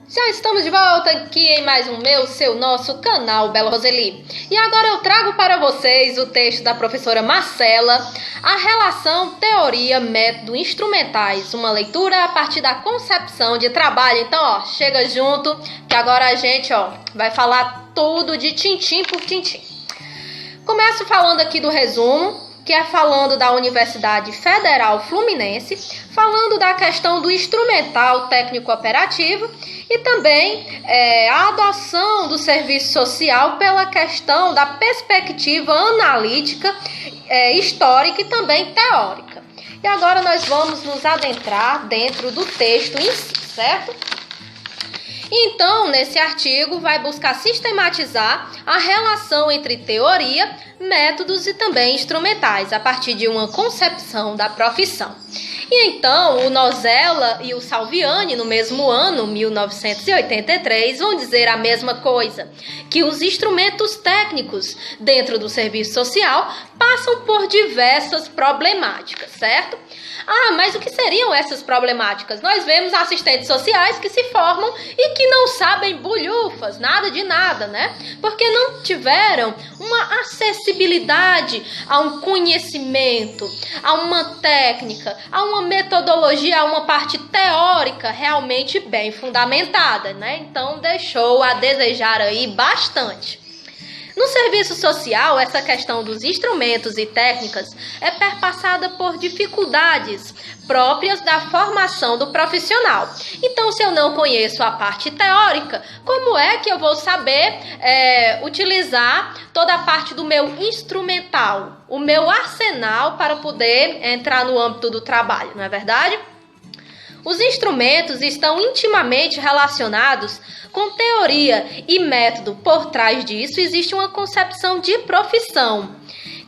Já estamos de volta aqui em mais um nosso canal Bela Roseli. E agora eu trago para vocês o texto da professora Marcela, a relação teoria, método, instrumentais, uma leitura a partir da concepção de trabalho. Então, chega junto que agora a gente, vai falar tudo de tintim por tintim. Começo falando aqui do resumo, que é falando da Universidade Federal Fluminense, falando da questão do instrumental técnico-operativo e também a adoção do serviço social pela questão da perspectiva analítica, histórica e também teórica. E agora nós vamos nos adentrar dentro do texto em si, certo? Então, nesse artigo, vai buscar sistematizar a relação entre teoria, métodos e também instrumentais, a partir de uma concepção da profissão. E então, o Nozella e o Salviani, no mesmo ano, 1983, vão dizer a mesma coisa, que os instrumentos técnicos dentro do serviço social passam por diversas problemáticas, certo? Mas o que seriam essas problemáticas? Nós vemos assistentes sociais que se formam e que não sabem bulhufas, nada de nada, né? Porque não tiveram uma acessibilidade a um conhecimento, a uma técnica, a uma metodologia, a uma parte teórica realmente bem fundamentada, né? Então deixou a desejar aí bastante. No serviço social, essa questão dos instrumentos e técnicas é perpassada por dificuldades próprias da formação do profissional. Então, se eu não conheço a parte teórica, como é que eu vou saber utilizar toda a parte do meu instrumental, o meu arsenal para poder entrar no âmbito do trabalho, não é verdade? Os instrumentos estão intimamente relacionados com teoria e método. Por trás disso, existe uma concepção de profissão,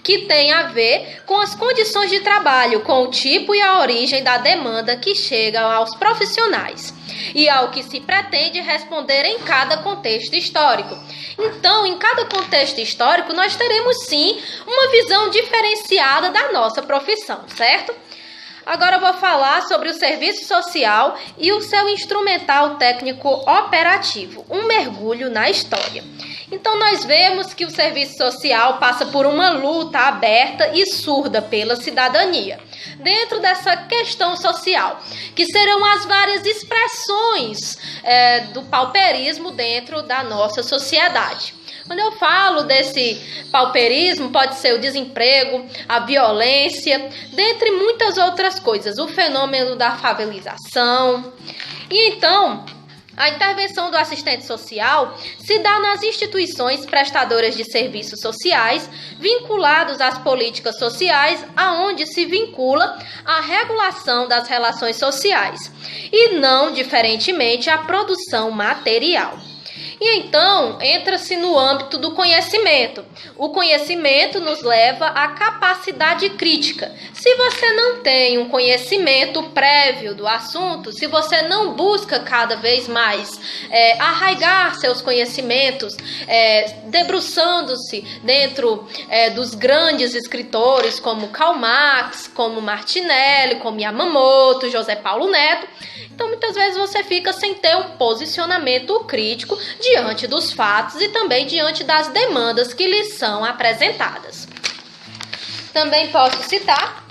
que tem a ver com as condições de trabalho, com o tipo e a origem da demanda que chega aos profissionais e ao que se pretende responder em cada contexto histórico. Então, em cada contexto histórico, nós teremos sim uma visão diferenciada da nossa profissão, certo? Agora eu vou falar sobre o serviço social e o seu instrumental técnico operativo, um mergulho na história. Então nós vemos que o serviço social passa por uma luta aberta e surda pela cidadania, dentro dessa questão social, que serão as várias expressões do pauperismo dentro da nossa sociedade. Quando eu falo desse pauperismo, pode ser o desemprego, a violência, dentre muitas outras coisas, o fenômeno da favelização. E então, a intervenção do assistente social se dá nas instituições prestadoras de serviços sociais, vinculados às políticas sociais, aonde se vincula a regulação das relações sociais, e não, diferentemente, a produção material. E então, entra-se no âmbito do conhecimento. O conhecimento nos leva à capacidade crítica. Se você não tem um conhecimento prévio do assunto, se você não busca cada vez mais arraigar seus conhecimentos, debruçando-se dentro dos grandes escritores como Karl Marx, como Martinelli, como Yamamoto, José Paulo Neto, então muitas vezes você fica sem ter um posicionamento crítico diante dos fatos e também diante das demandas que lhes são apresentadas. Também posso citar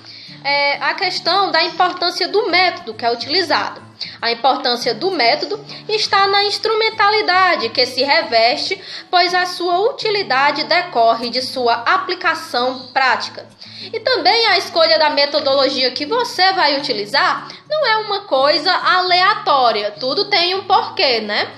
a questão da importância do método que é utilizado. A importância do método está na instrumentalidade que se reveste, pois a sua utilidade decorre de sua aplicação prática. E também a escolha da metodologia que você vai utilizar não é uma coisa aleatória, tudo tem um porquê, né?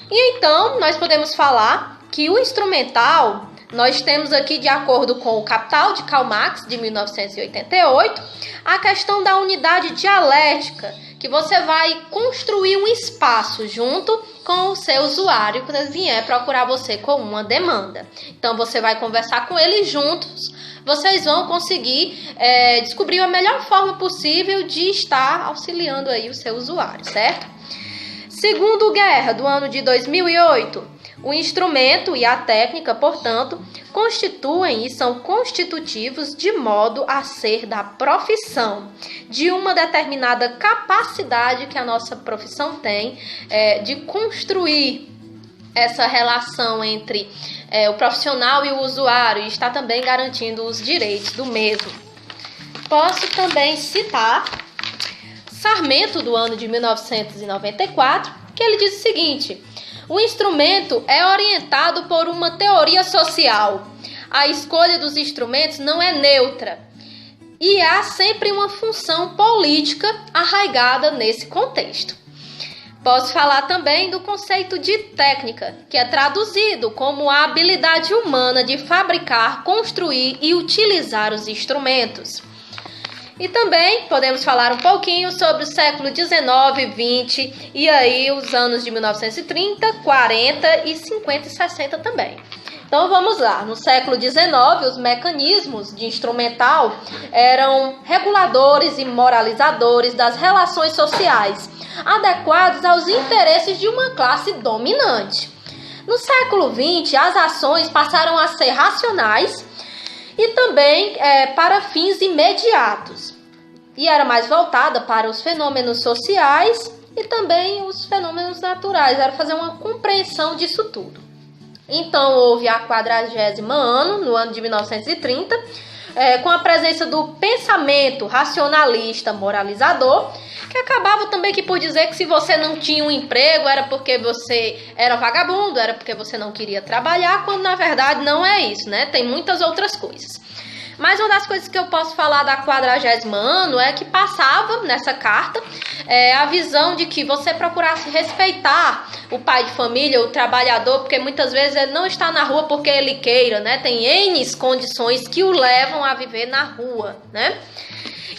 E então, nós podemos falar que o instrumental, nós temos aqui, de acordo com o Capital, de Karl Marx, de 1988, a questão da unidade dialética, que você vai construir um espaço junto com o seu usuário quando ele vier procurar você com uma demanda. Então, você vai conversar com ele juntos, vocês vão conseguir descobrir a melhor forma possível de estar auxiliando aí o seu usuário, certo? Segundo Guerra, do ano de 2008, O instrumento e a técnica, portanto, constituem e são constitutivos de modo a ser da profissão, de uma determinada capacidade que a nossa profissão tem de construir essa relação entre o profissional e o usuário e está também garantindo os direitos do mesmo. Posso também citar Sarmento, do ano de 1994, que ele diz o seguinte: o instrumento é orientado por uma teoria social. A escolha dos instrumentos não é neutra e há sempre uma função política arraigada nesse contexto. Posso falar também do conceito de técnica, que é traduzido como a habilidade humana de fabricar, construir e utilizar os instrumentos. E também podemos falar um pouquinho sobre o século XIX, XX e aí os anos de 1930, 40 e 50 e 60 também. Então vamos lá, no século XIX os mecanismos de instrumental eram reguladores e moralizadores das relações sociais, adequados aos interesses de uma classe dominante. No século XX as ações passaram a ser racionais e também para fins imediatos. E era mais voltada para os fenômenos sociais e também os fenômenos naturais. Era fazer uma compreensão disso tudo. Então houve a 40º ano, no ano de 1930, com a presença do pensamento racionalista moralizador, que acabava também por dizer que se você não tinha um emprego era porque você era vagabundo, era porque você não queria trabalhar, quando na verdade não é isso, né? Tem muitas outras coisas. Mas uma das coisas que eu posso falar da 40º ano é que passava nessa carta a visão de que você procurasse respeitar o pai de família, o trabalhador, porque muitas vezes ele não está na rua porque ele queira, né? Tem N condições que o levam a viver na rua, né?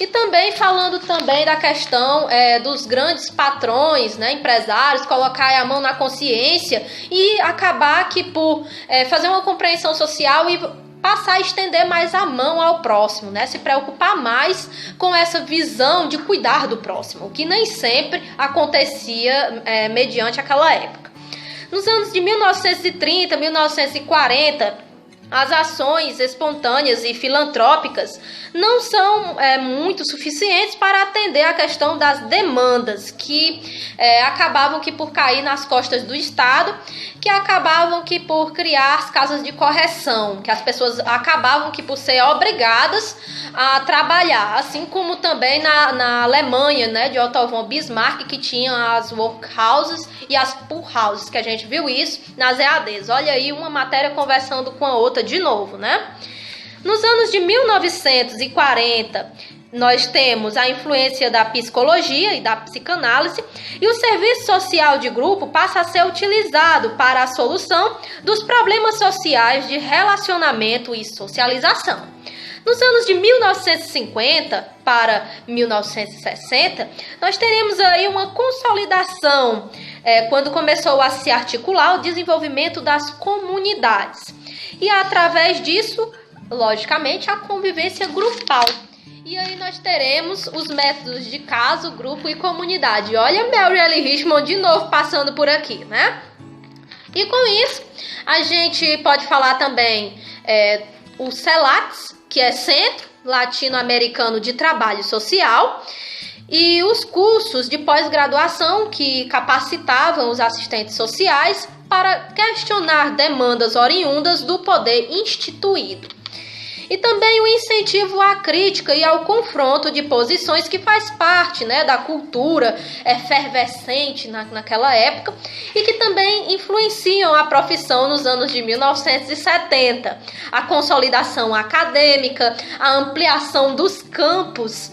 E também falando também da questão dos grandes patrões, né, empresários, colocar a mão na consciência e acabar que por fazer uma compreensão social e passar a estender mais a mão ao próximo, né? Se preocupar mais com essa visão de cuidar do próximo, o que nem sempre acontecia mediante aquela época. Nos anos de 1930, 1940, as ações espontâneas e filantrópicas não são muito suficientes para atender a questão das demandas que acabavam por cair nas costas do Estado, que acabavam por criar as casas de correção, que as pessoas acabavam por ser obrigadas a trabalhar, assim como também na Alemanha, né, de Otto von Bismarck, que tinha as workhouses e as poorhouses, que a gente viu isso nas EADs. Olha aí uma matéria conversando com a outra de novo, né? Nos anos de 1940, nós temos a influência da psicologia e da psicanálise e o serviço social de grupo passa a ser utilizado para a solução dos problemas sociais de relacionamento e socialização. Nos anos de 1950 para 1960, nós teremos aí uma consolidação, quando começou a se articular o desenvolvimento das comunidades. E através disso, logicamente, a convivência grupal. E aí nós teremos os métodos de caso, grupo e comunidade. Olha Mary L. Richmond de novo passando por aqui, né? E com isso, a gente pode falar também o CELATS, que é Centro Latino-Americano de Trabalho Social, e os cursos de pós-graduação que capacitavam os assistentes sociais para questionar demandas oriundas do poder instituído. E também o incentivo à crítica e ao confronto de posições que faz parte, né, da cultura efervescente naquela época e que também influenciam a profissão nos anos de 1970. A consolidação acadêmica, a ampliação dos campos,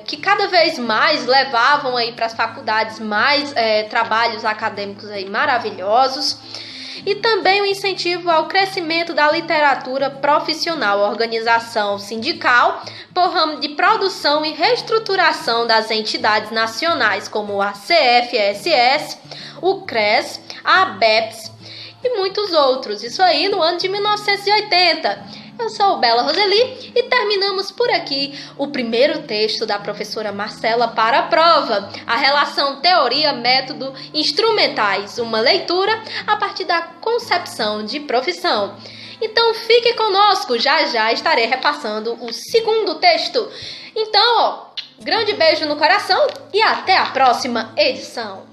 que cada vez mais levavam aí para as faculdades mais trabalhos acadêmicos aí maravilhosos. E também o incentivo ao crescimento da literatura profissional, organização sindical, por ramo de produção e reestruturação das entidades nacionais, como a CFSS, o CRES, a ABEPS e muitos outros. Isso aí no ano de 1980. Eu sou Bela Roseli e terminamos por aqui o primeiro texto da professora Marcela para a prova, a relação teoria-método instrumentais, uma leitura a partir da concepção de profissão. Então fique conosco, já já estarei repassando o segundo texto. Então, grande beijo no coração e até a próxima edição.